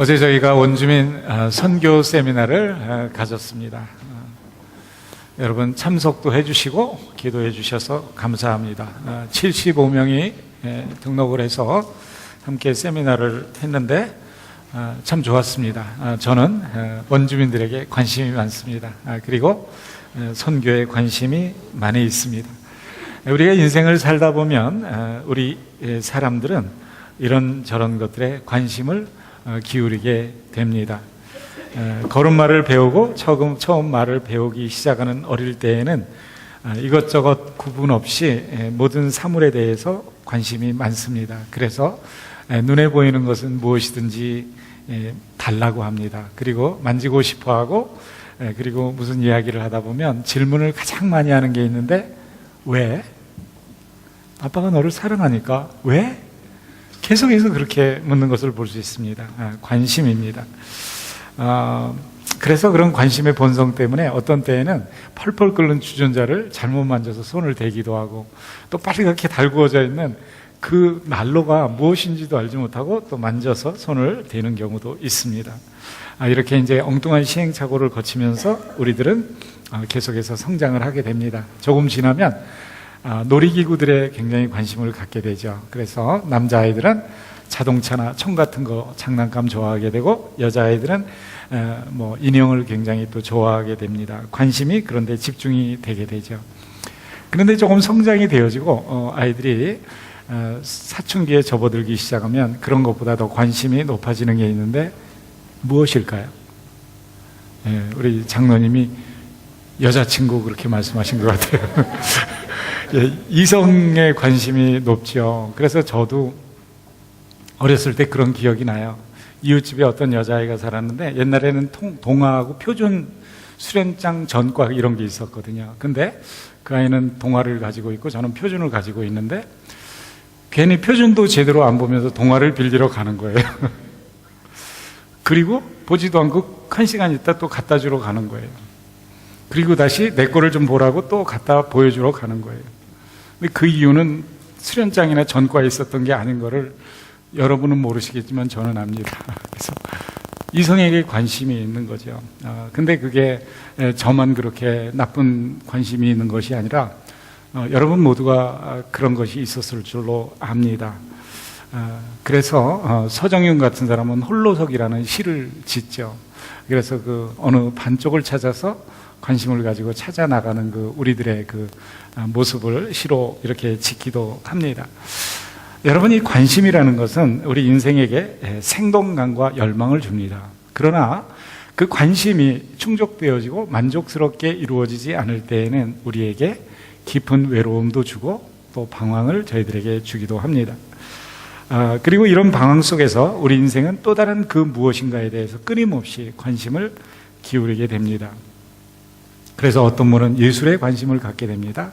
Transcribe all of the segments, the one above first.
어제 저희가 원주민 선교 세미나를 가졌습니다. 여러분 참석도 해주시고 기도해 주셔서 감사합니다. 75명이 등록을 해서 함께 세미나를 했는데 참 좋았습니다. 저는 원주민들에게 관심이 많습니다. 그리고 선교에 관심이 많이 있습니다. 우리가 인생을 살다 보면 우리 사람들은 이런저런 것들에 관심을 기울이게 됩니다. 걸음마를 배우고 처음 말을 배우기 시작하는 어릴 때에는 이것저것 구분 없이 모든 사물에 대해서 관심이 많습니다. 그래서 눈에 보이는 것은 무엇이든지 달라고 합니다. 그리고 만지고 싶어하고, 그리고 무슨 이야기를 하다 보면 질문을 가장 많이 하는 게 있는데, 왜? 아빠가 너를 사랑하니까 왜? 계속해서 그렇게 묻는 것을 볼 수 있습니다. 관심입니다. 그래서 그런 관심의 본성 때문에 어떤 때에는 펄펄 끓는 주전자를 잘못 만져서 손을 대기도 하고, 또 빨갛게 달구어져 있는 그 난로가 무엇인지도 알지 못하고 또 만져서 손을 대는 경우도 있습니다. 이렇게 이제 엉뚱한 시행착오를 거치면서 우리들은 계속해서 성장을 하게 됩니다. 조금 지나면 놀이기구들에 굉장히 관심을 갖게 되죠. 그래서 남자아이들은 자동차나 총 같은 거 장난감 좋아하게 되고, 여자아이들은 인형을 굉장히 또 좋아하게 됩니다. 관심이 그런데 집중이 되게 되죠. 그런데 조금 성장이 되어지고 아이들이 사춘기에 접어들기 시작하면 그런 것보다 더 관심이 높아지는 게 있는데 무엇일까요? 우리 장로님이 여자친구 그렇게 말씀하신 것 같아요. 이성에 관심이 높죠. 그래서 저도 어렸을 때 그런 기억이 나요. 이웃집에 어떤 여자아이가 살았는데 옛날에는 동화하고 표준 수련장 전과 이런 게 있었거든요. 근데 그 아이는 동화를 가지고 있고 저는 표준을 가지고 있는데 괜히 표준도 제대로 안 보면서 동화를 빌리러 가는 거예요. 그리고 보지도 않고 한 시간 있다 또 갖다 주러 가는 거예요. 그리고 다시 내 거를 좀 보라고 또 갖다 보여주러 가는 거예요. 근데 그 이유는 수련장이나 전과에 있었던 게 아닌 거를 여러분은 모르시겠지만 저는 압니다. 그래서 이성에게 관심이 있는 거죠. 근데 그게 저만 그렇게 나쁜 관심이 있는 것이 아니라 여러분 모두가 그런 것이 있었을 줄로 압니다. 그래서 서정윤 같은 사람은 홀로석이라는 시를 짓죠. 그래서 그 어느 반쪽을 찾아서 관심을 가지고 찾아 나가는 그 우리들의 그 모습을 시로 이렇게 짓기도 합니다. 여러분, 이 관심이라는 것은 우리 인생에게 생동감과 열망을 줍니다. 그러나 그 관심이 충족되어지고 만족스럽게 이루어지지 않을 때에는 우리에게 깊은 외로움도 주고 또 방황을 저희들에게 주기도 합니다. 그리고 이런 방황 속에서 우리 인생은 또 다른 그 무엇인가에 대해서 끊임없이 관심을 기울이게 됩니다. 그래서 어떤 분은 예술에 관심을 갖게 됩니다.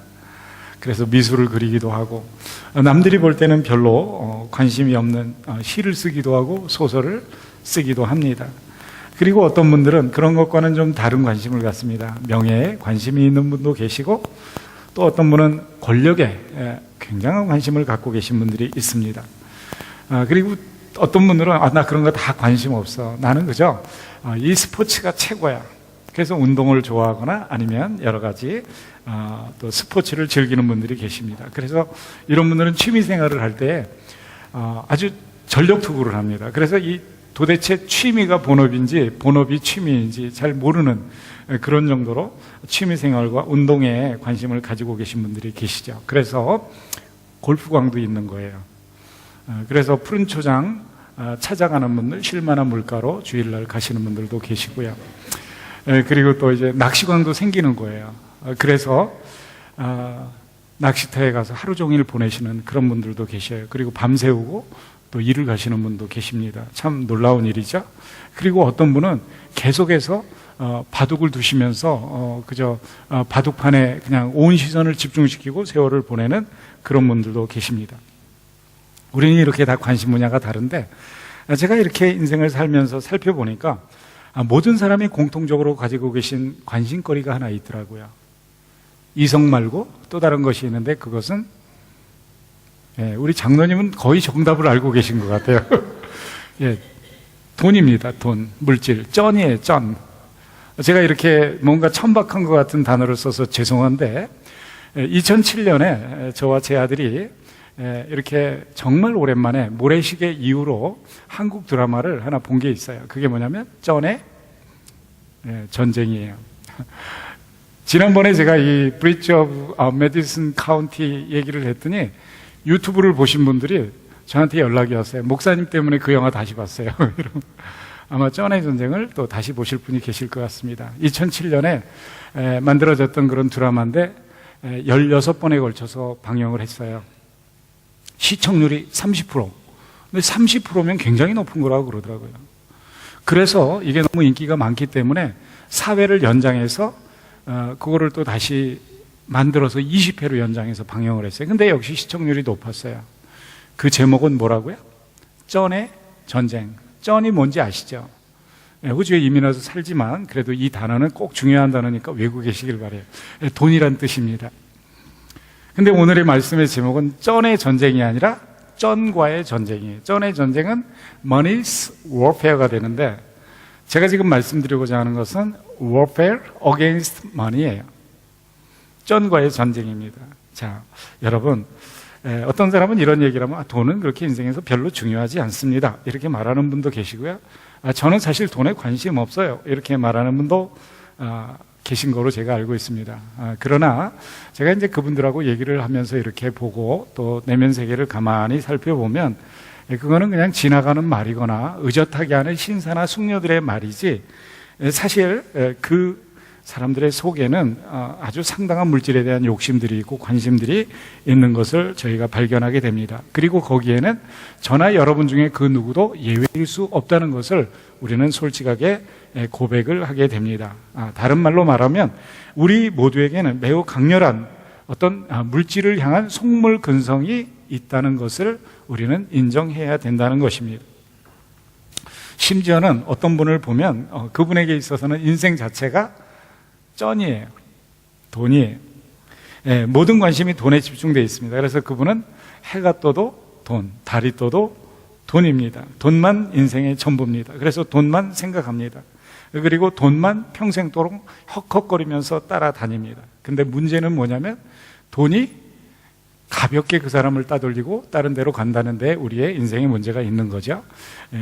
그래서 미술을 그리기도 하고, 남들이 볼 때는 별로 관심이 없는 시를 쓰기도 하고 소설을 쓰기도 합니다. 그리고 어떤 분들은 그런 것과는 좀 다른 관심을 갖습니다. 명예에 관심이 있는 분도 계시고, 또 어떤 분은 권력에 굉장한 관심을 갖고 계신 분들이 있습니다. 그리고 어떤 분들은 나 그런 거 다 관심 없어. 나는 그저 이 스포츠가 최고야. 그래서 운동을 좋아하거나 아니면 여러 가지 또 스포츠를 즐기는 분들이 계십니다. 그래서 이런 분들은 취미 생활을 할 때 아주 전력 투구를 합니다. 그래서 이 도대체 취미가 본업인지 본업이 취미인지 잘 모르는 그런 정도로 취미 생활과 운동에 관심을 가지고 계신 분들이 계시죠. 그래서 골프광도 있는 거예요. 그래서 푸른 초장 찾아가는 분들, 쉴만한 물가로 주일날 가시는 분들도 계시고요. 그리고 또 이제 낚시광도 생기는 거예요. 그래서 낚시터에 가서 하루 종일 보내시는 그런 분들도 계셔요. 그리고 밤새우고 또 일을 가시는 분도 계십니다. 참 놀라운 일이죠. 그리고 어떤 분은 계속해서 바둑을 두시면서 그저 바둑판에 그냥 온 시선을 집중시키고 세월을 보내는 그런 분들도 계십니다. 우리는 이렇게 다 관심 분야가 다른데, 제가 이렇게 인생을 살면서 살펴보니까 모든 사람이 공통적으로 가지고 계신 관심거리가 하나 있더라고요. 이성 말고 또 다른 것이 있는데, 그것은 우리 장로님은 거의 정답을 알고 계신 것 같아요. 돈입니다. 돈, 물질, 쩐이에요. 쩐. 제가 이렇게 뭔가 천박한 것 같은 단어를 써서 죄송한데 2007년에 저와 제 아들이 이렇게 정말 오랜만에 모래시계 이후로 한국 드라마를 하나 본 게 있어요. 그게 뭐냐면 쩐의 전쟁이에요. 지난번에 제가 이 브리지 오브 메디슨 카운티 얘기를 했더니 유튜브를 보신 분들이 저한테 연락이 왔어요. 목사님 때문에 그 영화 다시 봤어요. 아마 쩐의 전쟁을 또 다시 보실 분이 계실 것 같습니다. 2007년에 만들어졌던 그런 드라마인데 16번에 걸쳐서 방영을 했어요. 시청률이 30%. 근데 30%면 굉장히 높은 거라고 그러더라고요. 그래서 이게 너무 인기가 많기 때문에 사회를 연장해서 그거를 또 다시 만들어서 20회로 연장해서 방영을 했어요. 근데 역시 시청률이 높았어요. 그 제목은 뭐라고요? 쩐의 전쟁. 쩐이 뭔지 아시죠? 호주에 이민 와서 살지만 그래도 이 단어는 꼭 중요한 단어니까 외우고 계시길 바라요. 돈이란 뜻입니다. 근데 오늘의 말씀의 제목은 쩐의 전쟁이 아니라 쩐과의 전쟁이에요. 쩐의 전쟁은 money's warfare가 되는데 제가 지금 말씀드리고자 하는 것은 warfare against money예요. 쩐과의 전쟁입니다. 자, 여러분, 어떤 사람은 이런 얘기를 하면 돈은 그렇게 인생에서 별로 중요하지 않습니다. 이렇게 말하는 분도 계시고요. 저는 사실 돈에 관심 없어요. 이렇게 말하는 분도 계신 거로 제가 알고 있습니다. 그러나 제가 이제 그분들하고 얘기를 하면서 이렇게 보고 또 내면 세계를 가만히 살펴보면 그거는 그냥 지나가는 말이거나 의젓하게 하는 신사나 숙녀들의 말이지 사실 그 사람들의 속에는 아주 상당한 물질에 대한 욕심들이 있고 관심들이 있는 것을 저희가 발견하게 됩니다. 그리고 거기에는 저나 여러분 중에 그 누구도 예외일 수 없다는 것을 우리는 솔직하게 고백을 하게 됩니다. 다른 말로 말하면 우리 모두에게는 매우 강렬한 어떤 물질을 향한 속물 근성이 있다는 것을 우리는 인정해야 된다는 것입니다. 심지어는 어떤 분을 보면 그분에게 있어서는 인생 자체가 쩐이에요. 돈이에요. 모든 관심이 돈에 집중되어 있습니다. 그래서 그분은 해가 떠도 돈, 달이 떠도 돈입니다. 돈만 인생의 전부입니다. 그래서 돈만 생각합니다. 그리고 돈만 평생도록 헉헉거리면서 따라다닙니다. 근데 문제는 뭐냐면 돈이 가볍게 그 사람을 따돌리고 다른 데로 간다는 데 우리의 인생에 문제가 있는 거죠.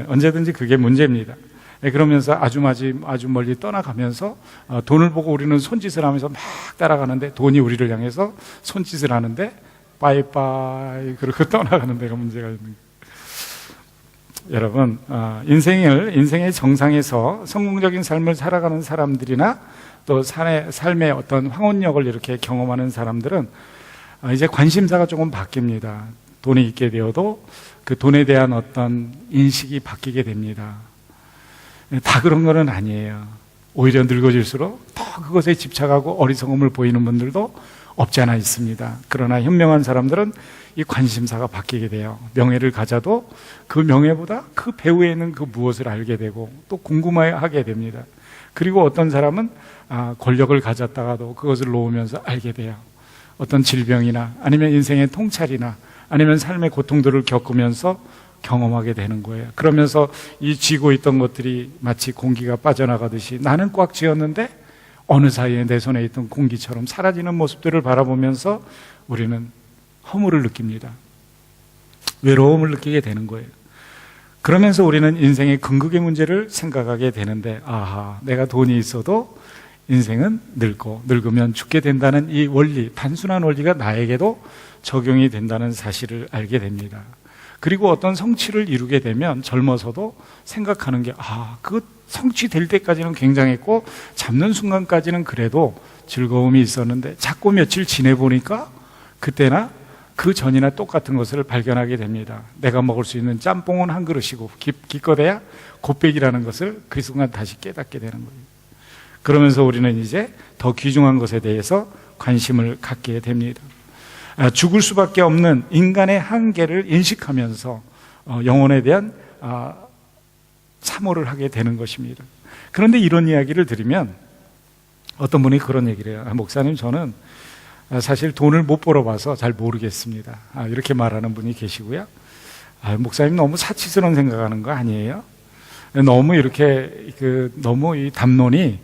언제든지 그게 문제입니다. 그러면서 아주 멀리 떠나가면서 돈을 보고 우리는 손짓을 하면서 막 따라가는데 돈이 우리를 향해서 손짓을 하는데 빠이빠이 그러고 떠나가는 데가 문제가 있는 거예요. 여러분, 인생의 정상에서 성공적인 삶을 살아가는 사람들이나 또 삶의 어떤 황혼역을 이렇게 경험하는 사람들은 이제 관심사가 조금 바뀝니다. 돈이 있게 되어도 그 돈에 대한 어떤 인식이 바뀌게 됩니다. 다 그런 건 아니에요. 오히려 늙어질수록 더 그것에 집착하고 어리석음을 보이는 분들도 없지 않아 있습니다. 그러나 현명한 사람들은 이 관심사가 바뀌게 돼요. 명예를 가져도 그 명예보다 그 배후에 있는 그 무엇을 알게 되고 또 궁금해하게 됩니다. 그리고 어떤 사람은 권력을 가졌다가도 그것을 놓으면서 알게 돼요. 어떤 질병이나 아니면 인생의 통찰이나 아니면 삶의 고통들을 겪으면서 경험하게 되는 거예요. 그러면서 이 쥐고 있던 것들이 마치 공기가 빠져나가듯이 나는 꽉 쥐었는데 어느 사이에 내 손에 있던 공기처럼 사라지는 모습들을 바라보면서 우리는 허물을 느낍니다. 외로움을 느끼게 되는 거예요. 그러면서 우리는 인생의 근극의 문제를 생각하게 되는데 내가 돈이 있어도 인생은 늙으면 죽게 된다는 이 원리, 단순한 원리가 나에게도 적용이 된다는 사실을 알게 됩니다. 그리고 어떤 성취를 이루게 되면 젊어서도 생각하는 게 그 성취될 때까지는 굉장했고 잡는 순간까지는 그래도 즐거움이 있었는데 자꾸 며칠 지내보니까 그때나 그 전이나 똑같은 것을 발견하게 됩니다. 내가 먹을 수 있는 짬뽕은 한 그릇이고 기껏해야 곱빼기라는 것을 그 순간 다시 깨닫게 되는 거예요. 그러면서 우리는 이제 더 귀중한 것에 대해서 관심을 갖게 됩니다. 죽을 수밖에 없는 인간의 한계를 인식하면서 영혼에 대한 참호를 하게 되는 것입니다. 그런데 이런 이야기를 들으면 어떤 분이 그런 얘기를 해요. 목사님, 저는 사실 돈을 못 벌어봐서 잘 모르겠습니다. 이렇게 말하는 분이 계시고요. 목사님 너무 사치스러운 생각하는 거 아니에요? 너무 이렇게 너무 이 담론이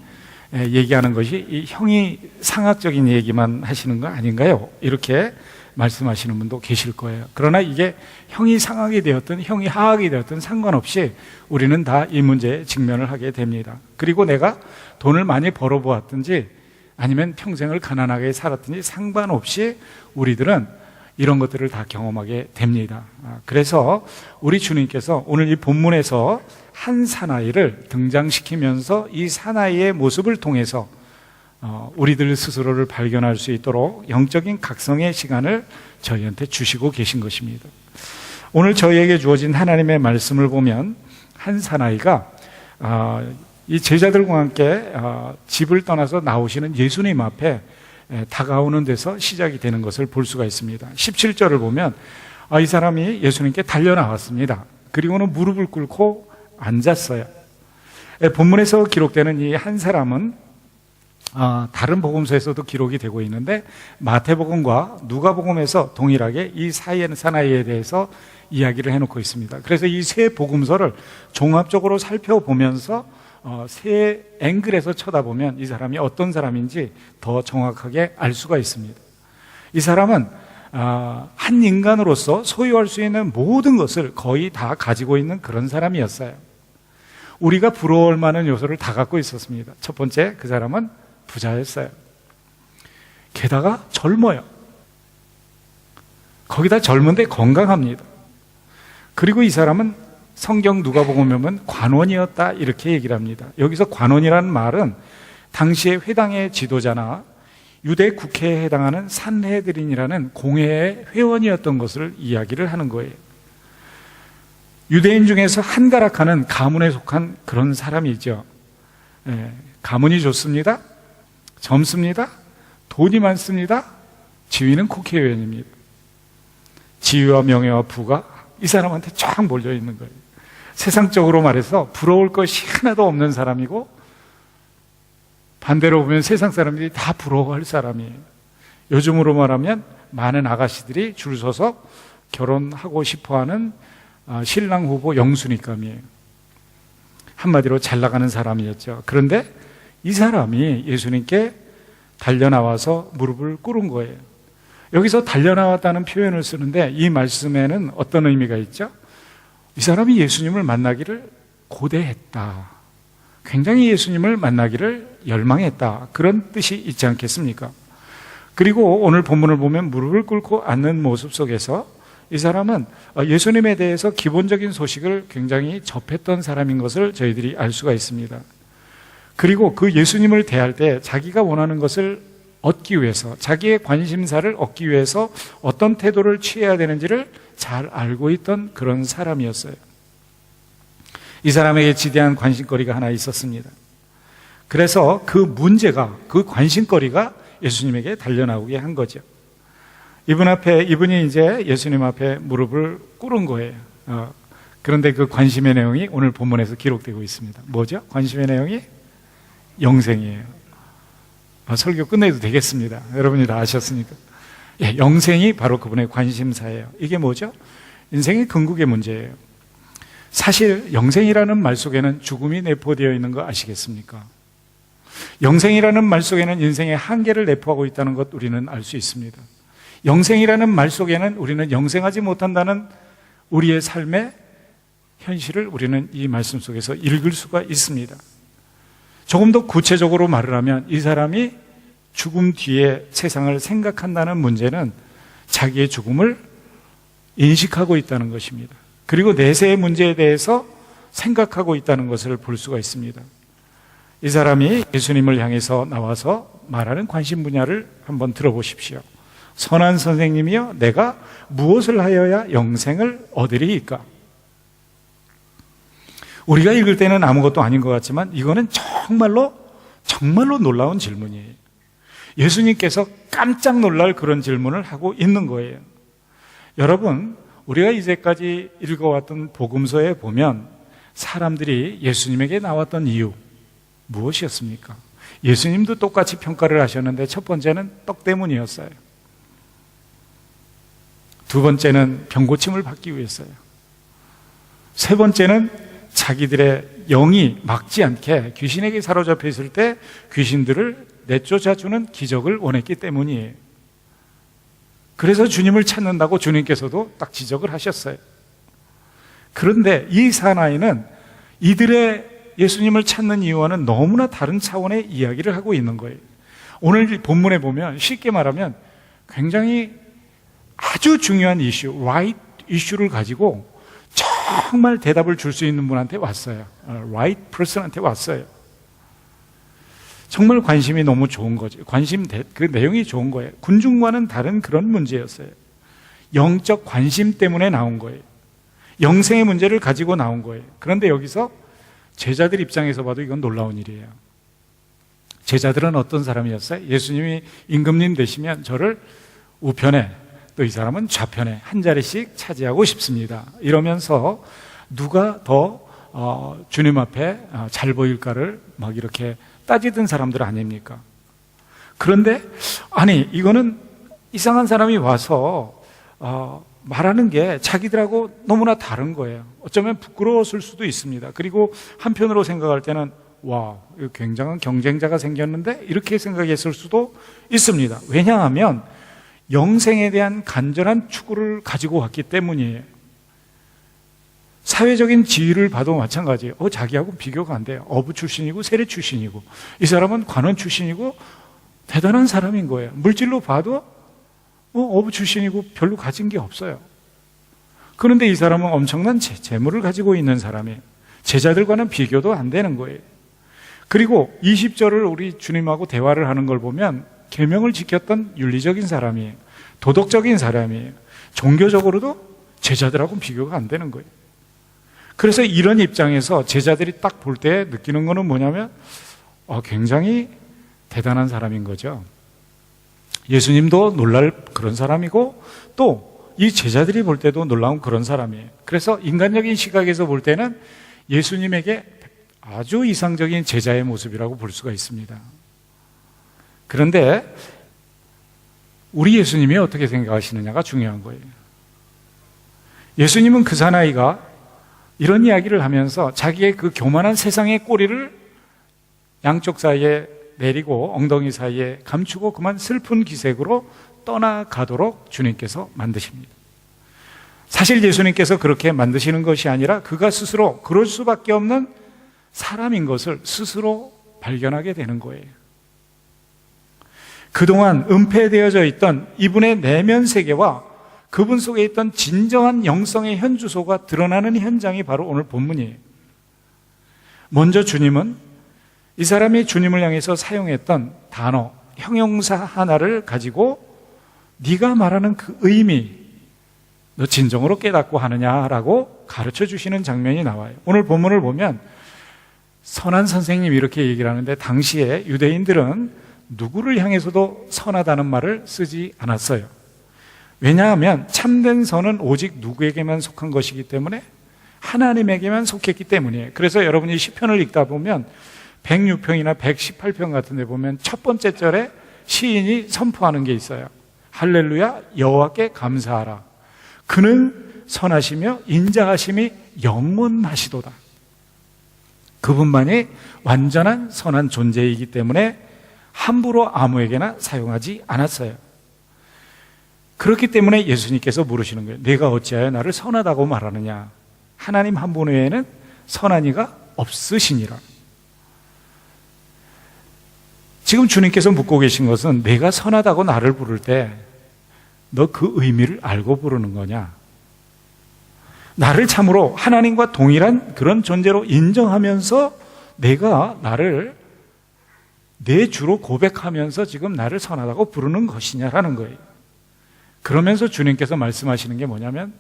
얘기하는 것이 이 형이 상학적인 얘기만 하시는 거 아닌가요? 이렇게 말씀하시는 분도 계실 거예요. 그러나 이게 형이 상학이 되었든 형이 하학이 되었든 상관없이 우리는 다 이 문제에 직면을 하게 됩니다. 그리고 내가 돈을 많이 벌어보았든지 아니면 평생을 가난하게 살았든지 상관없이 우리들은 이런 것들을 다 경험하게 됩니다. 그래서 우리 주님께서 오늘 이 본문에서 한 사나이를 등장시키면서 이 사나이의 모습을 통해서 우리들 스스로를 발견할 수 있도록 영적인 각성의 시간을 저희한테 주시고 계신 것입니다. 오늘 저희에게 주어진 하나님의 말씀을 보면 한 사나이가 이 제자들과 함께 집을 떠나서 나오시는 예수님 앞에 다가오는 데서 시작이 되는 것을 볼 수가 있습니다. 17절을 보면 이 사람이 예수님께 달려나왔습니다. 그리고는 무릎을 꿇고 앉았어요. 본문에서 기록되는 이 한 사람은 다른 복음서에서도 기록이 되고 있는데 마태복음과 누가복음에서 동일하게 이 사나이에 대해서 이야기를 해놓고 있습니다. 그래서 이 세 복음서를 종합적으로 살펴보면서 세 앵글에서 쳐다보면 이 사람이 어떤 사람인지 더 정확하게 알 수가 있습니다. 이 사람은 한 인간으로서 소유할 수 있는 모든 것을 거의 다 가지고 있는 그런 사람이었어요. 우리가 부러울 만한 요소를 다 갖고 있었습니다. 첫 번째, 그 사람은 부자였어요. 게다가 젊어요. 거기다 젊은데 건강합니다. 그리고 이 사람은 성경 누가복음에 보면 관원이었다 이렇게 얘기를 합니다. 여기서 관원이라는 말은 당시의 회당의 지도자나 유대 국회에 해당하는 산헤드린이라는 공회의 회원이었던 것을 이야기를 하는 거예요. 유대인 중에서 한가락하는 가문에 속한 그런 사람이죠. 가문이 좋습니다. 젊습니다. 돈이 많습니다. 지위는 국회의원입니다. 지위와 명예와 부가 이 사람한테 쫙 몰려 있는 거예요. 세상적으로 말해서 부러울 것이 하나도 없는 사람이고 반대로 보면 세상 사람들이 다 부러워할 사람이에요. 요즘으로 말하면 많은 아가씨들이 줄 서서 결혼하고 싶어하는 신랑 후보 영순위감이에요. 한마디로 잘 나가는 사람이었죠. 그런데 이 사람이 예수님께 달려나와서 무릎을 꿇은 거예요. 여기서 달려나왔다는 표현을 쓰는데 이 말씀에는 어떤 의미가 있죠? 이 사람이 예수님을 만나기를 고대했다. 굉장히 예수님을 만나기를 열망했다. 그런 뜻이 있지 않겠습니까? 그리고 오늘 본문을 보면 무릎을 꿇고 앉는 모습 속에서 이 사람은 예수님에 대해서 기본적인 소식을 굉장히 접했던 사람인 것을 저희들이 알 수가 있습니다. 그리고 그 예수님을 대할 때 자기가 원하는 것을 얻기 위해서, 자기의 관심사를 얻기 위해서 어떤 태도를 취해야 되는지를 잘 알고 있던 그런 사람이었어요. 이 사람에게 지대한 관심거리가 하나 있었습니다. 그래서 그 문제가, 그 관심거리가 예수님에게 달려나오게 한 거죠. 이분이 이제 예수님 앞에 무릎을 꿇은 거예요. 그런데 그 관심의 내용이 오늘 본문에서 기록되고 있습니다. 뭐죠? 관심의 내용이 영생이에요. 설교 끝내도 되겠습니다. 여러분이 다 아셨으니까. 영생이 바로 그분의 관심사예요. 이게 뭐죠? 인생의 궁극의 문제예요. 사실 영생이라는 말 속에는 죽음이 내포되어 있는 거 아시겠습니까? 영생이라는 말 속에는 인생의 한계를 내포하고 있다는 것 우리는 알 수 있습니다. 영생이라는 말 속에는 우리는 영생하지 못한다는 우리의 삶의 현실을 우리는 이 말씀 속에서 읽을 수가 있습니다. 조금 더 구체적으로 말을 하면 이 사람이 죽음 뒤에 세상을 생각한다는 문제는 자기의 죽음을 인식하고 있다는 것입니다. 그리고 내세의 문제에 대해서 생각하고 있다는 것을 볼 수가 있습니다. 이 사람이 예수님을 향해서 나와서 말하는 관심 분야를 한번 들어보십시오. 선한 선생님이여, 내가 무엇을 하여야 영생을 얻으리이까? 우리가 읽을 때는 아무것도 아닌 것 같지만 이거는 정말로 놀라운 질문이에요. 예수님께서 깜짝 놀랄 그런 질문을 하고 있는 거예요. 여러분, 우리가 이제까지 읽어왔던 복음서에 보면 사람들이 예수님에게 나왔던 이유 무엇이었습니까? 예수님도 똑같이 평가를 하셨는데 첫 번째는 떡 때문이었어요. 두 번째는 병고침을 받기 위해서요. 세 번째는 자기들의 영이 막지 않게 귀신에게 사로잡혀 있을 때 귀신들을 내쫓아주는 기적을 원했기 때문이에요. 그래서 주님을 찾는다고 주님께서도 딱 지적을 하셨어요. 그런데 이 사나이는 이들의 예수님을 찾는 이유와는 너무나 다른 차원의 이야기를 하고 있는 거예요. 오늘 본문에 보면 쉽게 말하면 굉장히 아주 중요한 이슈, right 이슈를 가지고 정말 대답을 줄 수 있는 분한테 왔어요. right person한테 왔어요. 정말 관심이 너무 좋은 거죠. 그 내용이 좋은 거예요. 군중과는 다른 그런 문제였어요. 영적 관심 때문에 나온 거예요. 영생의 문제를 가지고 나온 거예요. 그런데 여기서 제자들 입장에서 봐도 이건 놀라운 일이에요. 제자들은 어떤 사람이었어요? 예수님이 임금님 되시면 저를 우편에, 또 이 사람은 좌편에 한 자리씩 차지하고 싶습니다. 이러면서 누가 더 주님 앞에 잘 보일까를 막 이렇게 따지던 사람들 아닙니까? 그런데 아니 이거는 이상한 사람이 와서 말하는 게 자기들하고 너무나 다른 거예요. 어쩌면 부끄러웠을 수도 있습니다. 그리고 한편으로 생각할 때는 와, 이거 굉장한 경쟁자가 생겼는데 이렇게 생각했을 수도 있습니다. 왜냐하면 영생에 대한 간절한 추구를 가지고 왔기 때문이에요. 사회적인 지위를 봐도 마찬가지예요. 자기하고 비교가 안 돼요. 어부 출신이고 세례 출신이고 이 사람은 관원 출신이고 대단한 사람인 거예요. 물질로 봐도 어부 출신이고 별로 가진 게 없어요. 그런데 이 사람은 엄청난 재물을 가지고 있는 사람이에요. 제자들과는 비교도 안 되는 거예요. 그리고 20절을 우리 주님하고 대화를 하는 걸 보면 계명을 지켰던 윤리적인 사람이에요. 도덕적인 사람이에요. 종교적으로도 제자들하고 비교가 안 되는 거예요. 그래서 이런 입장에서 제자들이 딱 볼 때 느끼는 거는 뭐냐면 굉장히 대단한 사람인 거죠. 예수님도 놀랄 그런 사람이고 또 이 제자들이 볼 때도 놀라운 그런 사람이에요. 그래서 인간적인 시각에서 볼 때는 예수님에게 아주 이상적인 제자의 모습이라고 볼 수가 있습니다. 그런데 우리 예수님이 어떻게 생각하시느냐가 중요한 거예요. 예수님은 그 사나이가 이런 이야기를 하면서 자기의 그 교만한 세상의 꼬리를 양쪽 사이에 내리고 엉덩이 사이에 감추고 그만 슬픈 기색으로 떠나가도록 주님께서 만드십니다. 사실 예수님께서 그렇게 만드시는 것이 아니라 그가 스스로 그럴 수밖에 없는 사람인 것을 스스로 발견하게 되는 거예요. 그동안 은폐되어져 있던 이분의 내면 세계와 그분 속에 있던 진정한 영성의 현주소가 드러나는 현장이 바로 오늘 본문이에요. 먼저 주님은 이 사람이 주님을 향해서 사용했던 단어, 형용사 하나를 가지고 네가 말하는 그 의미 너 진정으로 깨닫고 하느냐라고 가르쳐 주시는 장면이 나와요. 오늘 본문을 보면 선한 선생님 이렇게 얘기를 하는데 당시에 유대인들은 누구를 향해서도 선하다는 말을 쓰지 않았어요. 왜냐하면 참된 선은 오직 누구에게만 속한 것이기 때문에 하나님에게만 속했기 때문이에요. 그래서 여러분이 시편을 읽다 보면 106편이나 118편 같은 데 보면 첫 번째 절에 시인이 선포하는 게 있어요. 할렐루야 여호와께 감사하라. 그는 선하시며 인자하심이 영원하시도다. 그분만이 완전한 선한 존재이기 때문에 함부로 아무에게나 사용하지 않았어요. 그렇기 때문에 예수님께서 물으시는 거예요. 내가 어찌하여 나를 선하다고 말하느냐. 하나님 한 분 외에는 선한 이가 없으시니라. 지금 주님께서 묻고 계신 것은 내가 선하다고 나를 부를 때 너 그 의미를 알고 부르는 거냐? 나를 참으로 하나님과 동일한 그런 존재로 인정하면서 내가 나를 내 주로 고백하면서 지금 나를 선하다고 부르는 것이냐라는 거예요. 그러면서 주님께서 말씀하시는 게 뭐냐면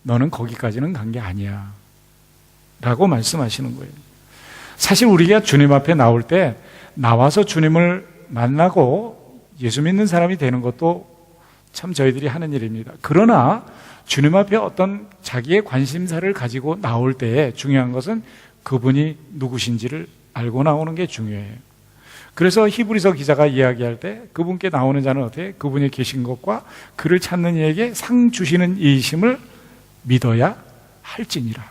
너는 거기까지는 간 게 아니야 라고 말씀하시는 거예요. 사실 우리가 주님 앞에 나올 때 나와서 주님을 만나고 예수 믿는 사람이 되는 것도 참 저희들이 하는 일입니다. 그러나 주님 앞에 어떤 자기의 관심사를 가지고 나올 때에 중요한 것은 그분이 누구신지를 알고 나오는 게 중요해요. 그래서 히브리서 기자가 이야기할 때 그분께 나오는 자는 어떻게? 그분이 계신 것과 그를 찾는 이에게 상 주시는 이이심을 믿어야 할지니라.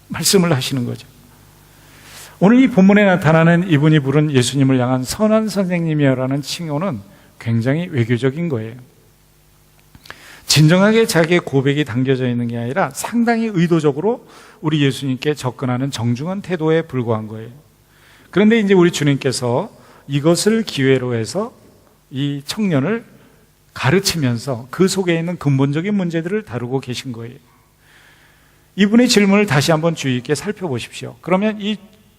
말씀을 하시는 거죠. 오늘 이 본문에 나타나는 이분이 부른 예수님을 향한 선한 선생님이라는 칭호는 굉장히 외교적인 거예요. 진정하게 자기의 고백이 담겨져 있는 게 아니라 상당히 의도적으로 우리 예수님께 접근하는 정중한 태도에 불과한 거예요. 그런데 이제 우리 주님께서 이것을 기회로 해서 이 청년을 가르치면서 그 속에 있는 근본적인 문제들을 다루고 계신 거예요. 이분의 질문을 다시 한번 주의 있게 살펴보십시오. 그러면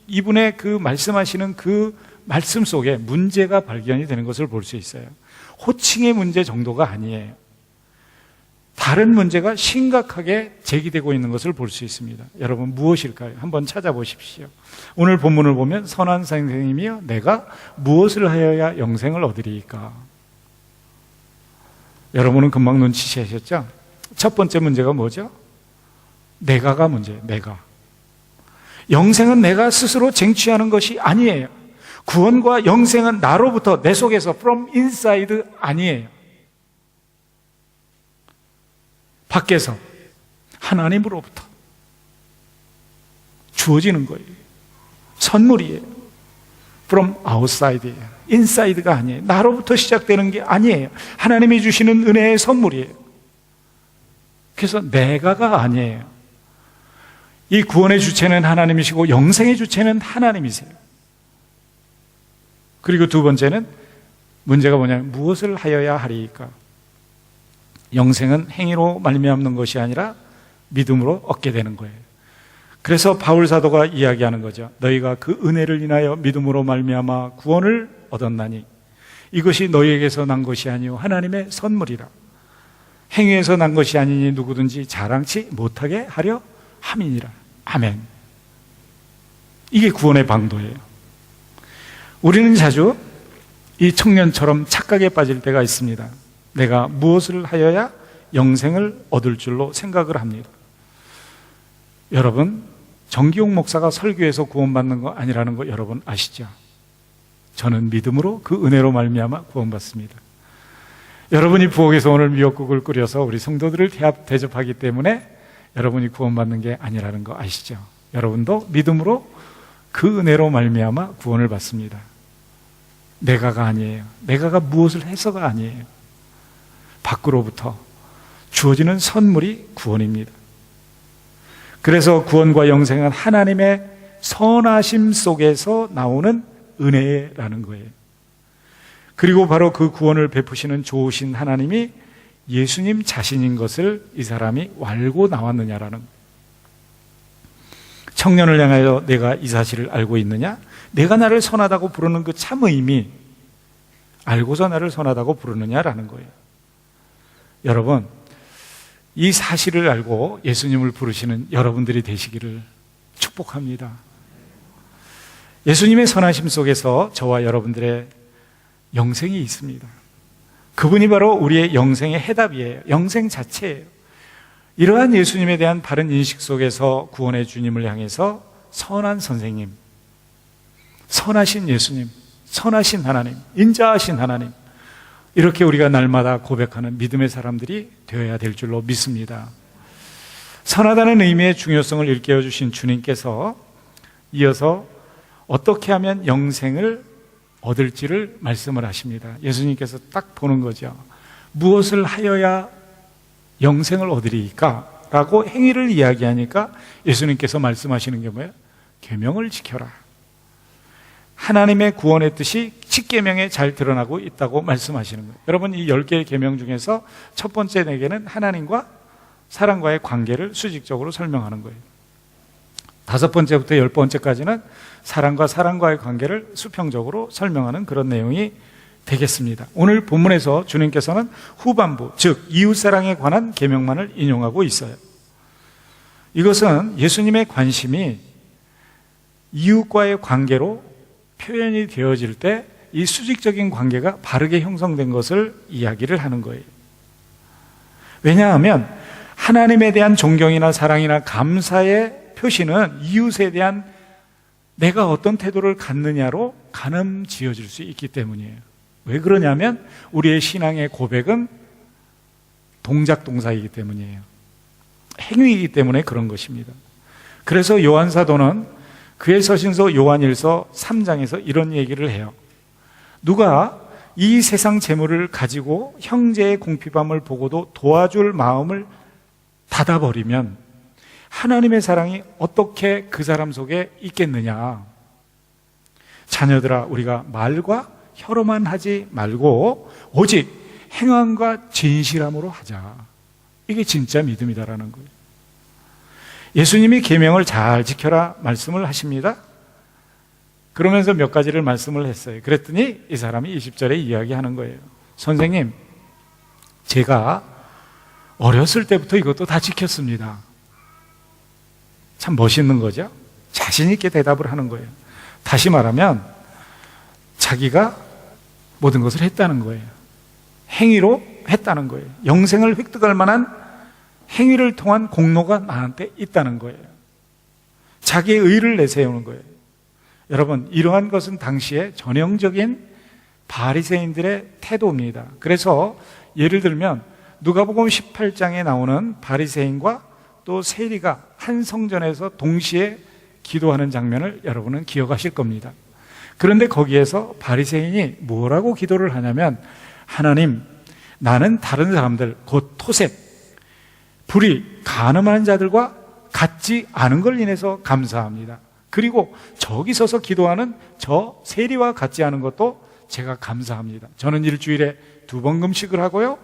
이분의 그 말씀하시는 그 말씀 속에 문제가 발견이 되는 것을 볼 수 있어요. 호칭의 문제 정도가 아니에요. 다른 문제가 심각하게 제기되고 있는 것을 볼 수 있습니다. 여러분, 무엇일까요? 한번 찾아보십시오. 오늘 본문을 보면 선한 선생님이여 내가 무엇을 하여야 영생을 얻으리이까? 여러분은 금방 눈치채셨죠? 첫 번째 문제가 뭐죠? 내가가 문제예요. 내가. 영생은 내가 스스로 쟁취하는 것이 아니에요. 구원과 영생은 나로부터, 내 속에서 from inside 아니에요. 밖에서 하나님으로부터 주어지는 거예요. 선물이에요. from outside예요. inside가 아니에요. 나로부터 시작되는 게 아니에요. 하나님이 주시는 은혜의 선물이에요. 그래서 내가가 아니에요. 이 구원의 주체는 하나님이시고 영생의 주체는 하나님이세요. 그리고 두 번째는 문제가 뭐냐면 무엇을 하여야 하리이까? 영생은 행위로 말미암는 것이 아니라 믿음으로 얻게 되는 거예요. 그래서 바울 사도가 이야기하는 거죠. 너희가 그 은혜를 인하여 믿음으로 말미암아 구원을 얻었나니 이것이 너희에게서 난 것이 아니요 하나님의 선물이라. 행위에서 난 것이 아니니 누구든지 자랑치 못하게 하려 함이니라. 아멘. 이게 구원의 방도예요. 우리는 자주 이 청년처럼 착각에 빠질 때가 있습니다. 내가 무엇을 하여야 영생을 얻을 줄로 생각을 합니다. 여러분, 정기용 목사가 설교에서 구원받는 거 아니라는 거 여러분 아시죠? 저는 믿음으로 그 은혜로 말미암아 구원받습니다. 여러분이 부엌에서 오늘 미역국을 끓여서 우리 성도들을 대접하기 때문에 여러분이 구원받는 게 아니라는 거 아시죠? 여러분도 믿음으로 그 은혜로 말미암아 구원을 받습니다. 내가가 아니에요. 내가가 무엇을 해서가 아니에요. 밖으로부터 주어지는 선물이 구원입니다. 그래서 구원과 영생은 하나님의 선하심 속에서 나오는 은혜라는 거예요. 그리고 바로 그 구원을 베푸시는 좋으신 하나님이 예수님 자신인 것을 이 사람이 알고 나왔느냐라는 거예요. 청년을 향하여 내가 이 사실을 알고 있느냐? 내가 나를 선하다고 부르는 그 참 의미, 알고서 나를 선하다고 부르느냐라는 거예요. 여러분, 이 사실을 알고 예수님을 부르시는 여러분들이 되시기를 축복합니다. 예수님의 선하심 속에서 저와 여러분들의 영생이 있습니다. 그분이 바로 우리의 영생의 해답이에요. 영생 자체예요. 이러한 예수님에 대한 바른 인식 속에서 구원의 주님을 향해서 선한 선생님, 선하신 예수님, 선하신 하나님, 인자하신 하나님, 이렇게 우리가 날마다 고백하는 믿음의 사람들이 되어야 될 줄로 믿습니다. 선하다는 의미의 중요성을 일깨워 주신 주님께서 이어서 어떻게 하면 영생을 얻을지를 말씀을 하십니다. 예수님께서 딱 보는 거죠. 무엇을 하여야 영생을 얻으리까? 라고 행위를 이야기하니까 예수님께서 말씀하시는 게 뭐예요? 계명을 지켜라. 하나님의 구원의 뜻이 10계명에 잘 드러나고 있다고 말씀하시는 거예요. 여러분, 이 10개의 계명 중에서 첫 번째 4개는 하나님과 사람과의 관계를 수직적으로 설명하는 거예요. 5번째부터 10번째까지는 사람과 사람과의 관계를 수평적으로 설명하는 그런 내용이 되겠습니다. 오늘 본문에서 주님께서는 후반부, 즉 이웃사랑에 관한 계명만을 인용하고 있어요. 이것은 예수님의 관심이 이웃과의 관계로 표현이 되어질 때 이 수직적인 관계가 바르게 형성된 것을 이야기를 하는 거예요. 왜냐하면 하나님에 대한 존경이나 사랑이나 감사의 표시는 이웃에 대한 내가 어떤 태도를 갖느냐로 가늠 지어질 수 있기 때문이에요. 왜 그러냐면 우리의 신앙의 고백은 동작 동사이기 때문이에요. 행위이기 때문에 그런 것입니다. 그래서 요한 사도는 그의 서신서 요한일서 3장에서 이런 얘기를 해요. 누가 이 세상 재물을 가지고 형제의 궁핍함을 보고도 도와줄 마음을 닫아버리면 하나님의 사랑이 어떻게 그 사람 속에 있겠느냐. 자녀들아, 우리가 말과 혀로만 하지 말고 오직 행함과 진실함으로 하자. 이게 진짜 믿음이다라는 거예요. 예수님이 계명을 잘 지켜라 말씀을 하십니다. 그러면서 몇 가지를 말씀을 했어요. 그랬더니 이 사람이 20절에 이야기하는 거예요. 선생님, 제가 어렸을 때부터 이것도 다 지켰습니다. 참 멋있는 거죠? 자신 있게 대답을 하는 거예요. 다시 말하면 자기가 모든 것을 했다는 거예요. 행위로 했다는 거예요. 영생을 획득할 만한 행위를 통한 공로가 나한테 있다는 거예요. 자기의 의를 내세우는 거예요. 여러분, 이러한 것은 당시에 전형적인 바리새인들의 태도입니다. 그래서 예를 들면 누가복음 18장에 나오는 바리새인과 또 세리가 한 성전에서 동시에 기도하는 장면을 여러분은 기억하실 겁니다. 그런데 거기에서 바리새인이 뭐라고 기도를 하냐면, 하나님, 나는 다른 사람들, 곧 토색, 불의, 간음하는 자들과 같지 않은 걸 인해서 감사합니다. 그리고 저기 서서 기도하는 저 세리와 같지 않은 것도 제가 감사합니다. 저는 일주일에 2번 금식을 하고요,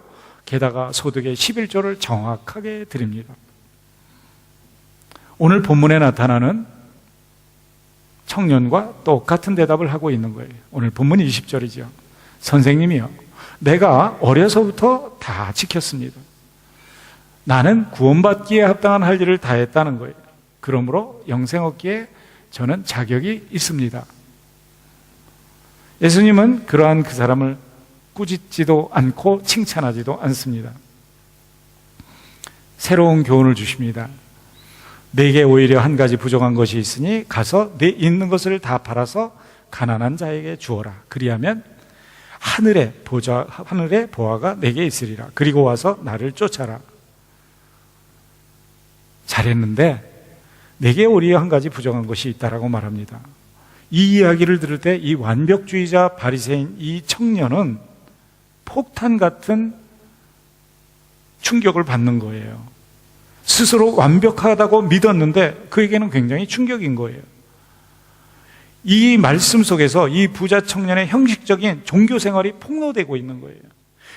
게다가 소득의 11조를 정확하게 드립니다. 오늘 본문에 나타나는 청년과 똑같은 대답을 하고 있는 거예요. 오늘 본문 20절이죠. 선생님이요, 내가 어려서부터 다 지켰습니다. 나는 구원받기에 합당한 할 일을 다 했다는 거예요. 그러므로 영생 얻기에 저는 자격이 있습니다. 예수님은 그러한 그 사람을 꾸짖지도 않고 칭찬하지도 않습니다. 새로운 교훈을 주십니다. 내게 오히려 한 가지 부족한 것이 있으니 가서 내 있는 것을 다 팔아서 가난한 자에게 주어라. 그리하면 하늘의 보화가 내게 있으리라. 그리고 와서 나를 쫓아라. 잘했는데 내게 오히려 한 가지 부족한 것이 있다라고 말합니다. 이 이야기를 들을 때 이 완벽주의자 바리새인 이 청년은 폭탄 같은 충격을 받는 거예요. 스스로 완벽하다고 믿었는데 그에게는 굉장히 충격인 거예요. 이 말씀 속에서 이 부자 청년의 형식적인 종교 생활이 폭로되고 있는 거예요.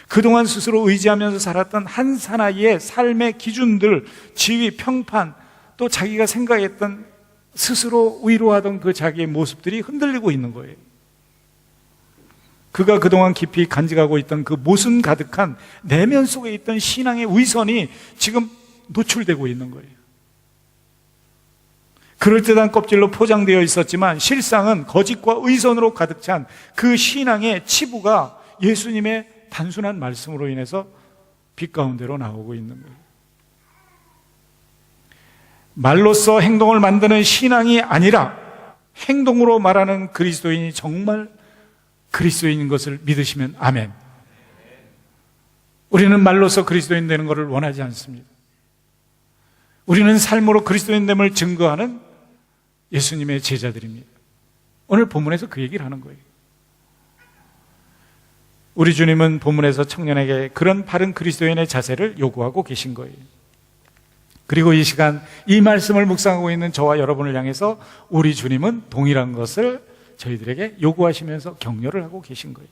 그동안 스스로 의지하면서 살았던 한 사나이의 삶의 기준들, 지위, 평판, 또 자기가 생각했던 스스로 위로하던 그 자기의 모습들이 흔들리고 있는 거예요. 그가 그동안 깊이 간직하고 있던 그 모순 가득한 내면 속에 있던 신앙의 위선이 지금 노출되고 있는 거예요. 그럴듯한 껍질로 포장되어 있었지만 실상은 거짓과 의선으로 가득 찬 그 신앙의 치부가 예수님의 단순한 말씀으로 인해서 빛 가운데로 나오고 있는 거예요. 말로써 행동을 만드는 신앙이 아니라 행동으로 말하는 그리스도인이 정말 그리스도인인 것을 믿으시면 아멘. 우리는 말로써 그리스도인 되는 것을 원하지 않습니다. 우리는 삶으로 그리스도인됨을 증거하는 예수님의 제자들입니다. 오늘 본문에서 그 얘기를 하는 거예요. 우리 주님은 본문에서 청년에게 그런 바른 그리스도인의 자세를 요구하고 계신 거예요. 그리고 이 시간 이 말씀을 묵상하고 있는 저와 여러분을 향해서 우리 주님은 동일한 것을 저희들에게 요구하시면서 격려를 하고 계신 거예요.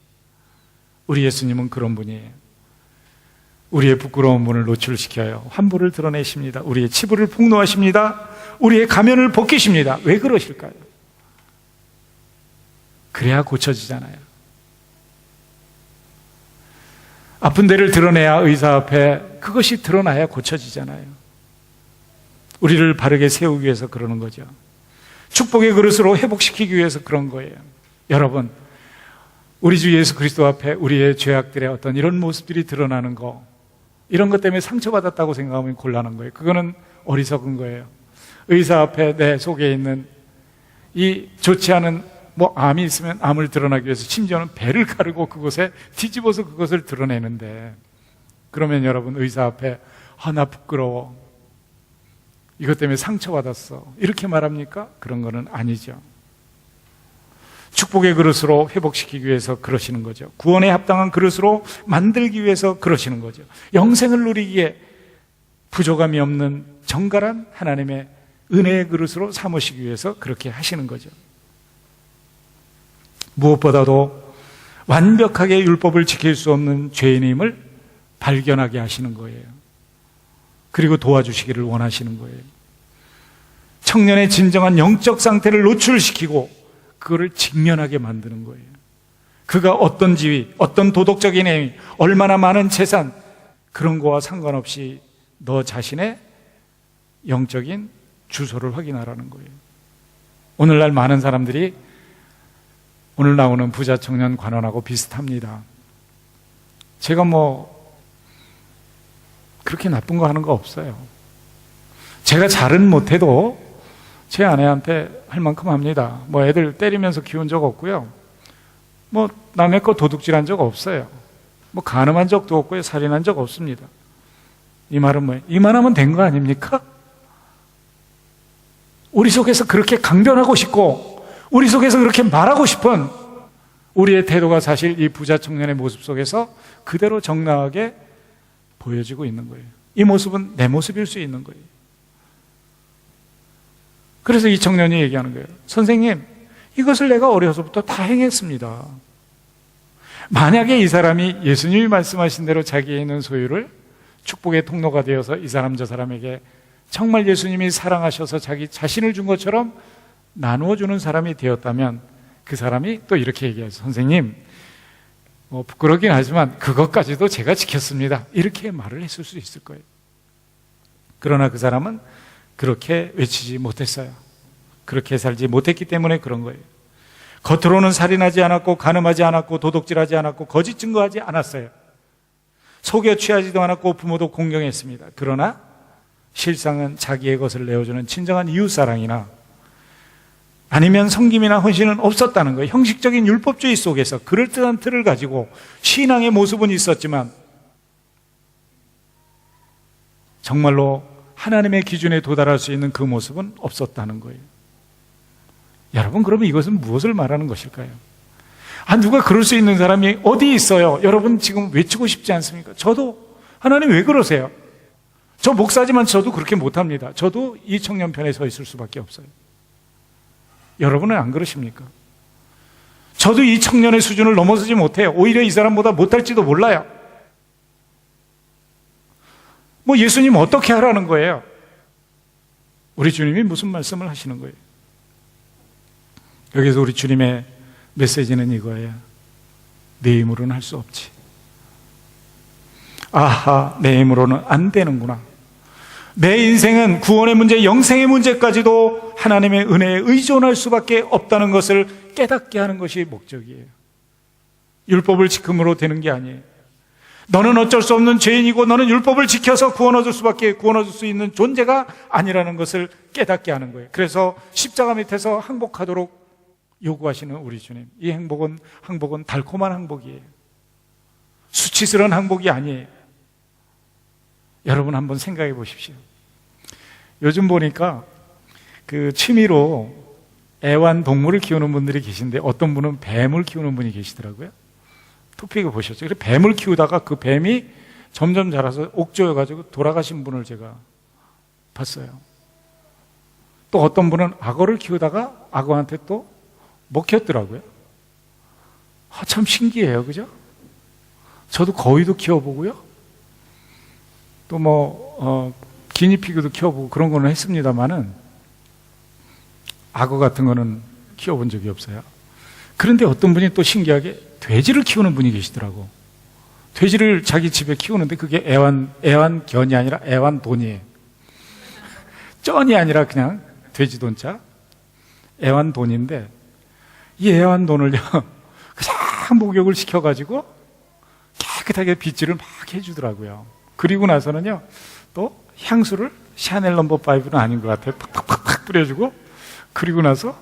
우리 예수님은 그런 분이에요. 우리의 부끄러운 문을 노출시켜요. 환부를 드러내십니다. 우리의 치부를 폭로하십니다. 우리의 가면을 벗기십니다. 왜 그러실까요? 그래야 고쳐지잖아요. 아픈 데를 드러내야 의사 앞에 그것이 드러나야 고쳐지잖아요. 우리를 바르게 세우기 위해서 그러는 거죠. 축복의 그릇으로 회복시키기 위해서 그런 거예요. 여러분, 우리 주 예수 그리스도 앞에 우리의 죄악들의 어떤 이런 모습들이 드러나는 거, 이런 것 때문에 상처받았다고 생각하면 곤란한 거예요. 그거는 어리석은 거예요. 의사 앞에 내 속에 있는 이 좋지 않은 암이 있으면 암을 드러나기 위해서 심지어는 배를 가르고 그곳에 뒤집어서 그것을 드러내는데, 그러면 여러분 의사 앞에 나 부끄러워, 이것 때문에 상처받았어, 이렇게 말합니까? 그런 거는 아니죠. 축복의 그릇으로 회복시키기 위해서 그러시는 거죠. 구원에 합당한 그릇으로 만들기 위해서 그러시는 거죠. 영생을 누리기에 부족함이 없는 정갈한 하나님의 은혜의 그릇으로 삼으시기 위해서 그렇게 하시는 거죠. 무엇보다도 완벽하게 율법을 지킬 수 없는 죄인임을 발견하게 하시는 거예요. 그리고 도와주시기를 원하시는 거예요. 청년의 진정한 영적 상태를 노출시키고 그거를 직면하게 만드는 거예요. 그가 어떤 지위, 어떤 도덕적인 행위, 얼마나 많은 재산, 그런 거와 상관없이 너 자신의 영적인 주소를 확인하라는 거예요. 오늘날 많은 사람들이 오늘 나오는 부자 청년 관원하고 비슷합니다. 제가 그렇게 나쁜 거 하는 거 없어요. 제가 잘은 못해도 제 아내한테 할 만큼 합니다. 애들 때리면서 키운 적 없고요. 남의 거 도둑질한 적 없어요. 간음한 적도 없고요. 살인한 적 없습니다. 이 말은 뭐예요? 이만하면 된 거 아닙니까? 우리 속에서 그렇게 강변하고 싶고 우리 속에서 그렇게 말하고 싶은 우리의 태도가 사실 이 부자 청년의 모습 속에서 그대로 정당하게 보여지고 있는 거예요. 이 모습은 내 모습일 수 있는 거예요. 그래서 이 청년이 얘기하는 거예요. 선생님, 이것을 내가 어려서부터 다 행했습니다. 만약에 이 사람이 예수님이 말씀하신 대로 자기에 있는 소유를 축복의 통로가 되어서 이 사람 저 사람에게 정말 예수님이 사랑하셔서 자기 자신을 준 것처럼 나누어 주는 사람이 되었다면 그 사람이 또 이렇게 얘기하죠. 선생님, 부끄럽긴 하지만 그것까지도 제가 지켰습니다. 이렇게 말을 했을 수 있을 거예요. 그러나 그 사람은 그렇게 외치지 못했어요. 그렇게 살지 못했기 때문에 그런 거예요. 겉으로는 살인하지 않았고 간음하지 않았고 도둑질하지 않았고 거짓 증거하지 않았어요. 속여 취하지도 않았고 부모도 공경했습니다. 그러나 실상은 자기의 것을 내어주는 진정한 이웃사랑이나 아니면 섬김이나 헌신은 없었다는 거예요. 형식적인 율법주의 속에서 그럴듯한 틀을 가지고 신앙의 모습은 있었지만 정말로 하나님의 기준에 도달할 수 있는 그 모습은 없었다는 거예요. 여러분, 그러면 이것은 무엇을 말하는 것일까요? 누가 그럴 수 있는 사람이 어디 있어요? 여러분 지금 외치고 싶지 않습니까? 저도 하나님 왜 그러세요? 저 목사지만 저도 그렇게 못합니다. 저도 이 청년 편에 서 있을 수밖에 없어요. 여러분은 안 그러십니까? 저도 이 청년의 수준을 넘어서지 못해요. 오히려 이 사람보다 못할지도 몰라요. 예수님 어떻게 하라는 거예요? 우리 주님이 무슨 말씀을 하시는 거예요? 여기서 우리 주님의 메시지는 이거예요. 내 힘으로는 할 수 없지. 아하, 내 힘으로는 안 되는구나. 내 인생은 구원의 문제, 영생의 문제까지도 하나님의 은혜에 의존할 수밖에 없다는 것을 깨닫게 하는 것이 목적이에요. 율법을 지킴으로 되는 게 아니에요. 너는 어쩔 수 없는 죄인이고 너는 율법을 지켜서 구원얻을 수 있는 존재가 아니라는 것을 깨닫게 하는 거예요. 그래서 십자가 밑에서 항복하도록 요구하시는 우리 주님. 이 항복은 달콤한 항복이에요. 수치스러운 항복이 아니에요. 여러분 한번 생각해 보십시오. 요즘 보니까 취미로 애완동물을 키우는 분들이 계신데 어떤 분은 뱀을 키우는 분이 계시더라고요. 토픽을 보셨죠? 그래서 뱀을 키우다가 그 뱀이 점점 자라서 옥조여가지고 돌아가신 분을 제가 봤어요. 또 어떤 분은 악어를 키우다가 악어한테 또 먹혔더라고요. 참 신기해요. 그죠? 저도 거위도 키워보고요. 또 기니피그도 키워보고 그런 거는 했습니다만은 악어 같은 거는 키워본 적이 없어요. 그런데 어떤 분이 또 신기하게 돼지를 키우는 분이 계시더라고. 돼지를 자기 집에 키우는데 그게 애완견이 아니라 애완돈이에요. 쩐이 아니라 그냥 돼지돈자 애완돈인데 이 애완돈을요 그냥 목욕을 시켜가지고 깨끗하게 빗질을 막 해주더라고요. 그리고 나서는요 또 향수를 샤넬 넘버 5는 아닌 것 같아요. 팍팍팍 뿌려주고 그리고 나서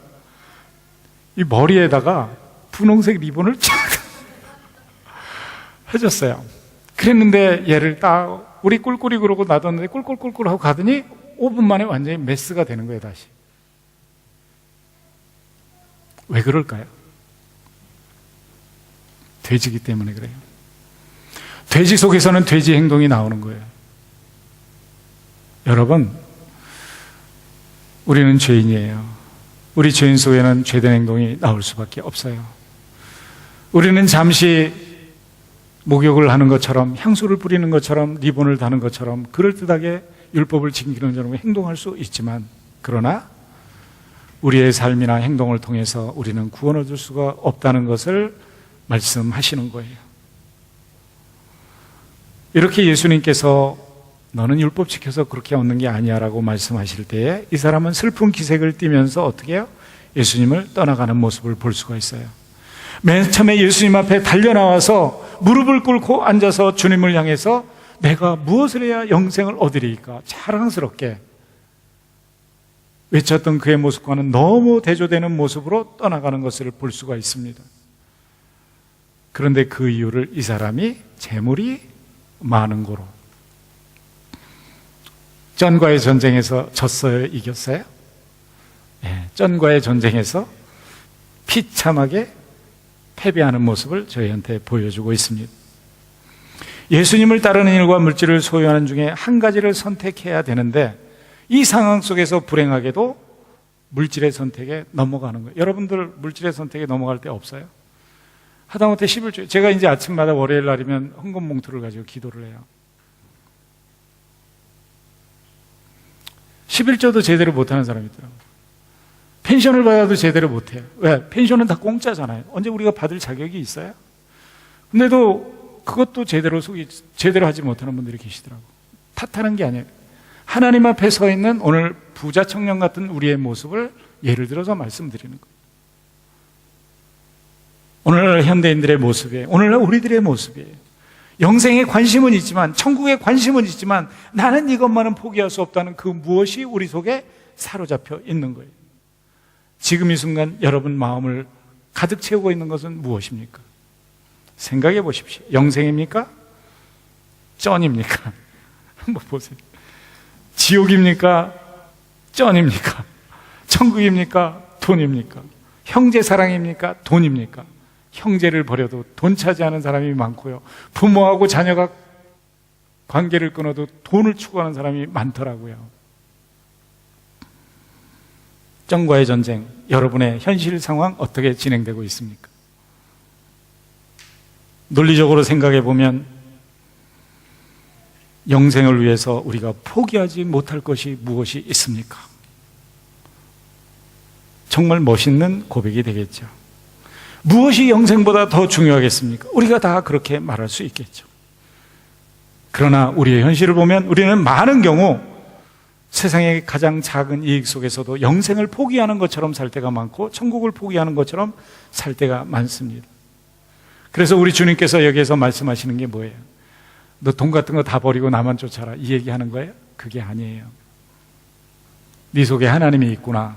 이 머리에다가 분홍색 리본을 쫙 해줬어요. 그랬는데 얘를 딱 우리 꿀꿀이 그러고 놔뒀는데 꿀꿀꿀꿀 하고 가더니 5분 만에 완전히 메스가 되는 거예요, 다시. 왜 그럴까요? 돼지기 때문에 그래요. 돼지 속에서는 돼지 행동이 나오는 거예요. 여러분, 우리는 죄인이에요. 우리 죄인 속에는 죄된 행동이 나올 수밖에 없어요. 우리는 잠시 목욕을 하는 것처럼, 향수를 뿌리는 것처럼, 리본을 다는 것처럼 그럴듯하게 율법을 지키는 것처럼 행동할 수 있지만, 그러나 우리의 삶이나 행동을 통해서 우리는 구원 얻을 수가 없다는 것을 말씀하시는 거예요. 이렇게 예수님께서 너는 율법 지켜서 그렇게 얻는 게 아니야 라고 말씀하실 때에 이 사람은 슬픈 기색을 띠면서 어떻게 해요? 예수님을 떠나가는 모습을 볼 수가 있어요. 맨 처음에 예수님 앞에 달려나와서 무릎을 꿇고 앉아서 주님을 향해서 내가 무엇을 해야 영생을 얻으리까 자랑스럽게 외쳤던 그의 모습과는 너무 대조되는 모습으로 떠나가는 것을 볼 수가 있습니다. 그런데 그 이유를 이 사람이 재물이 많은 고로, 쩐과의 전쟁에서 졌어요? 이겼어요? 네, 쩐과의 전쟁에서 비참하게 패배하는 모습을 저희한테 보여주고 있습니다. 예수님을 따르는 일과 물질을 소유하는 중에 한 가지를 선택해야 되는데 이 상황 속에서 불행하게도 물질의 선택에 넘어가는 거예요. 여러분들 물질의 선택에 넘어갈 때 없어요? 하다못해 11조, 제가 이제 아침마다 월요일 날이면 헌금 봉투를 가지고 기도를 해요. 11조도 제대로 못하는 사람이 있더라고요. 펜션을 받아도 제대로 못해요. 왜? 펜션은 다 공짜잖아요. 언제 우리가 받을 자격이 있어요? 근데도 그것도 제대로 하지 못하는 분들이 계시더라고요. 탓하는 게 아니에요. 하나님 앞에 서 있는 오늘 부자 청년 같은 우리의 모습을 예를 들어서 말씀드리는 거예요. 오늘날 현대인들의 모습이에요. 오늘날 우리들의 모습이에요. 영생에 관심은 있지만, 천국에 관심은 있지만 나는 이것만은 포기할 수 없다는 그 무엇이 우리 속에 사로잡혀 있는 거예요. 지금 이 순간 여러분 마음을 가득 채우고 있는 것은 무엇입니까? 생각해 보십시오. 영생입니까? 쩐입니까? 한번 보세요. 지옥입니까? 쩐입니까? 천국입니까? 돈입니까? 형제 사랑입니까? 돈입니까? 형제를 버려도 돈 차지하는 사람이 많고요. 부모하고 자녀가 관계를 끊어도 돈을 추구하는 사람이 많더라고요. 쩐과의 전쟁, 여러분의 현실 상황 어떻게 진행되고 있습니까? 논리적으로 생각해 보면 영생을 위해서 우리가 포기하지 못할 것이 무엇이 있습니까? 정말 멋있는 고백이 되겠죠. 무엇이 영생보다 더 중요하겠습니까? 우리가 다 그렇게 말할 수 있겠죠. 그러나 우리의 현실을 보면 우리는 많은 경우 세상의 가장 작은 이익 속에서도 영생을 포기하는 것처럼 살 때가 많고 천국을 포기하는 것처럼 살 때가 많습니다. 그래서 우리 주님께서 여기에서 말씀하시는 게 뭐예요? 너 돈 같은 거 다 버리고 나만 쫓아라, 이 얘기하는 거예요? 그게 아니에요. 네 속에 하나님이 있구나.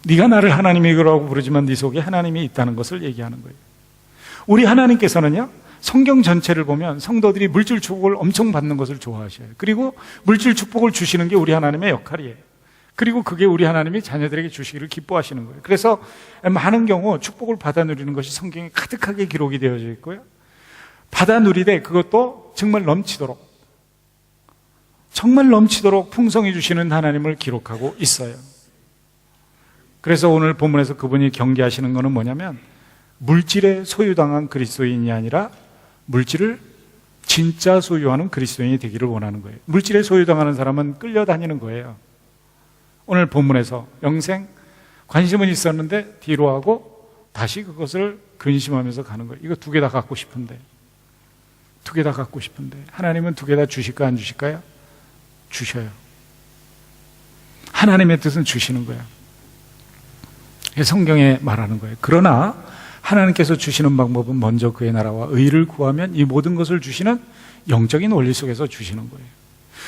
네가 나를 하나님이라고 부르지만 네 속에 하나님이 있다는 것을 얘기하는 거예요. 우리 하나님께서는요, 성경 전체를 보면 성도들이 물질 축복을 엄청 받는 것을 좋아하셔요. 그리고 물질 축복을 주시는 게 우리 하나님의 역할이에요. 그리고 그게 우리 하나님이 자녀들에게 주시기를 기뻐하시는 거예요. 그래서 많은 경우 축복을 받아 누리는 것이 성경에 가득하게 기록이 되어져 있고요, 받아 누리되 그것도 정말 넘치도록 풍성히 주시는 하나님을 기록하고 있어요. 그래서 오늘 본문에서 그분이 경계하시는 것은 뭐냐면 물질에 소유당한 그리스도인이 아니라 물질을 진짜 소유하는 그리스도인이 되기를 원하는 거예요. 물질에 소유당하는 사람은 끌려다니는 거예요. 오늘 본문에서 영생 관심은 있었는데 뒤로 하고 다시 그것을 근심하면서 가는 거예요. 이거 두 개 다 갖고 싶은데 하나님은 두 개 다 주실까 안 주실까요? 주셔요. 하나님의 뜻은 주시는 거예요. 성경에 말하는 거예요. 그러나 하나님께서 주시는 방법은 먼저 그의 나라와 의를 구하면 이 모든 것을 주시는 영적인 원리 속에서 주시는 거예요.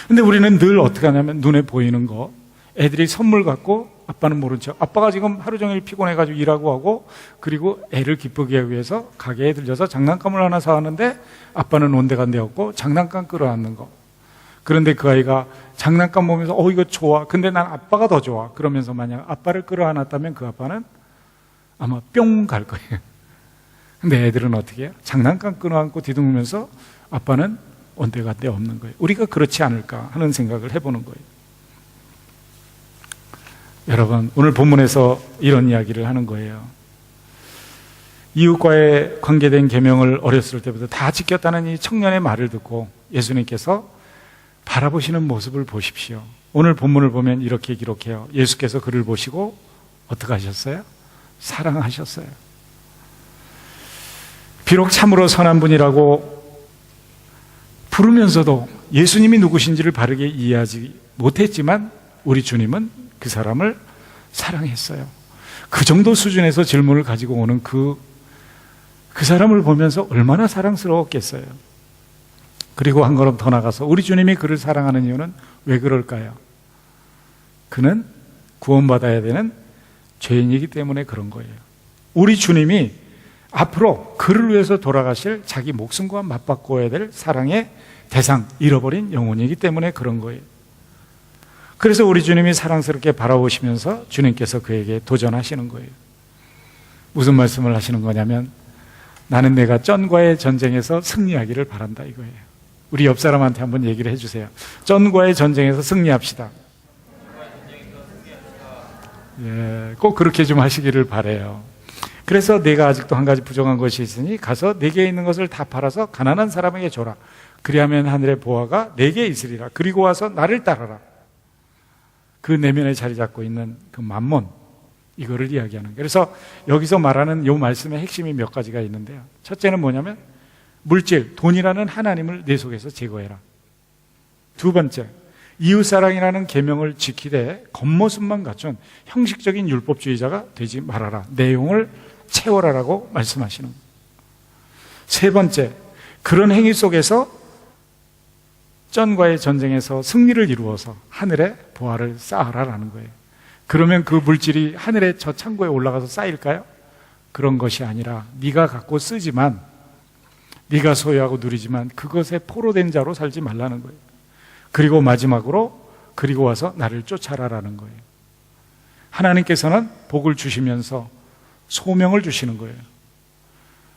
근데 우리는 늘 어떻게 하냐면 눈에 보이는 거, 애들이 선물 갖고 아빠는 모른 척, 아빠가 지금 하루 종일 피곤해가지고 일하고 하고, 그리고 애를 기쁘게 하기 위해서 가게에 들려서 장난감을 하나 사왔는데 아빠는 온데간데 없고 장난감 끌어안는 거, 그런데 그 아이가 장난감 보면서 이거 좋아. 근데 난 아빠가 더 좋아. 그러면서 만약 아빠를 끌어안았다면 그 아빠는 아마 뿅 갈 거예요. 근데 애들은 어떻게 해요? 장난감 끌어안고 뒤뚱으면서 아빠는 온데간데 없는 거예요. 우리가 그렇지 않을까 하는 생각을 해보는 거예요. 여러분, 오늘 본문에서 이런 이야기를 하는 거예요. 이웃과의 관계된 계명을 어렸을 때부터 다 지켰다는 이 청년의 말을 듣고 예수님께서 바라보시는 모습을 보십시오. 오늘 본문을 보면 이렇게 기록해요. 예수께서 그를 보시고 어떻게 하셨어요? 사랑하셨어요. 비록 참으로 선한 분이라고 부르면서도 예수님이 누구신지를 바르게 이해하지 못했지만 우리 주님은 그 사람을 사랑했어요. 그 정도 수준에서 질문을 가지고 오는 그 사람을 보면서 얼마나 사랑스러웠겠어요. 그리고 한 걸음 더 나가서 우리 주님이 그를 사랑하는 이유는 왜 그럴까요? 그는 구원받아야 되는 죄인이기 때문에 그런 거예요. 우리 주님이 앞으로 그를 위해서 돌아가실 자기 목숨과 맞바꿔야 될 사랑의 대상, 잃어버린 영혼이기 때문에 그런 거예요. 그래서 우리 주님이 사랑스럽게 바라보시면서 주님께서 그에게 도전하시는 거예요. 무슨 말씀을 하시는 거냐면 나는 내가 쩐과의 전쟁에서 승리하기를 바란다 이거예요. 우리 옆 사람한테 한번 얘기를 해주세요. 쩐과의 전쟁에서 승리합시다. 예, 꼭 그렇게 좀 하시기를 바라요. 그래서 내가 아직도 한 가지 부족한 것이 있으니 가서 내게 있는 것을 다 팔아서 가난한 사람에게 줘라. 그리하면 하늘의 보화가 내게 있으리라. 그리고 와서 나를 따라라. 그 내면에 자리 잡고 있는 그 만몬, 이거를 이야기하는 거예요. 그래서 여기서 말하는 이 말씀의 핵심이 몇 가지가 있는데요. 첫째는 뭐냐면 물질, 돈이라는 하나님을 내 속에서 제거해라. 두 번째, 이웃사랑이라는 계명을 지키되 겉모습만 갖춘 형식적인 율법주의자가 되지 말아라. 내용을 채워라라고 말씀하시는 거예요. 세 번째, 그런 행위 속에서 쩐과의 전쟁에서 승리를 이루어서 하늘에 보화를 쌓아라라는 거예요. 그러면 그 물질이 하늘의 저 창고에 올라가서 쌓일까요? 그런 것이 아니라 네가 갖고 쓰지만, 네가 소유하고 누리지만 그것에 포로된 자로 살지 말라는 거예요. 그리고 마지막으로 그리고 와서 나를 쫓아라라는 거예요. 하나님께서는 복을 주시면서 소명을 주시는 거예요.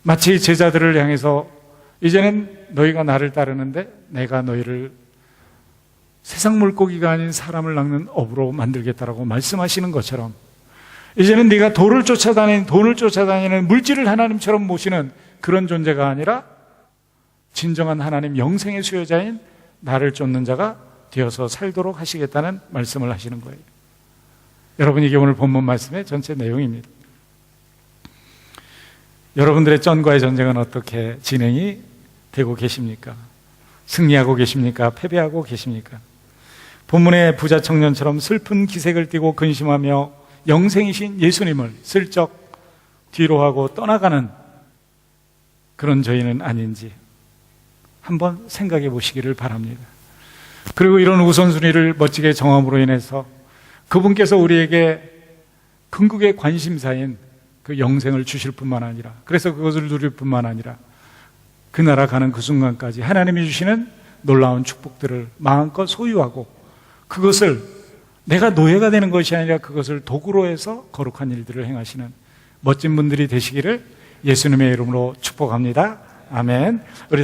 마치 제자들을 향해서 이제는 너희가 나를 따르는데 내가 너희를 세상 물고기가 아닌 사람을 낚는 어부로 만들겠다라고 말씀하시는 것처럼 이제는 네가 돈을 쫓아다니는 물질을 하나님처럼 모시는 그런 존재가 아니라 진정한 하나님 영생의 수요자인 나를 쫓는 자가 되어서 살도록 하시겠다는 말씀을 하시는 거예요. 여러분, 이게 오늘 본문 말씀의 전체 내용입니다. 여러분들의 쩐과의 전쟁은 어떻게 진행이 되고 계십니까? 승리하고 계십니까? 패배하고 계십니까? 본문의 부자 청년처럼 슬픈 기색을 띠고 근심하며 영생이신 예수님을 슬쩍 뒤로 하고 떠나가는 그런 저희는 아닌지 한번 생각해 보시기를 바랍니다. 그리고 이런 우선순위를 멋지게 정함으로 인해서 그분께서 우리에게 궁극의 관심사인 그 영생을 주실 뿐만 아니라, 그래서 그것을 누릴 뿐만 아니라 그 나라 가는 그 순간까지 하나님이 주시는 놀라운 축복들을 마음껏 소유하고 그것을 내가 노예가 되는 것이 아니라 그것을 도구로 해서 거룩한 일들을 행하시는 멋진 분들이 되시기를 예수님의 이름으로 축복합니다. 아멘. 우리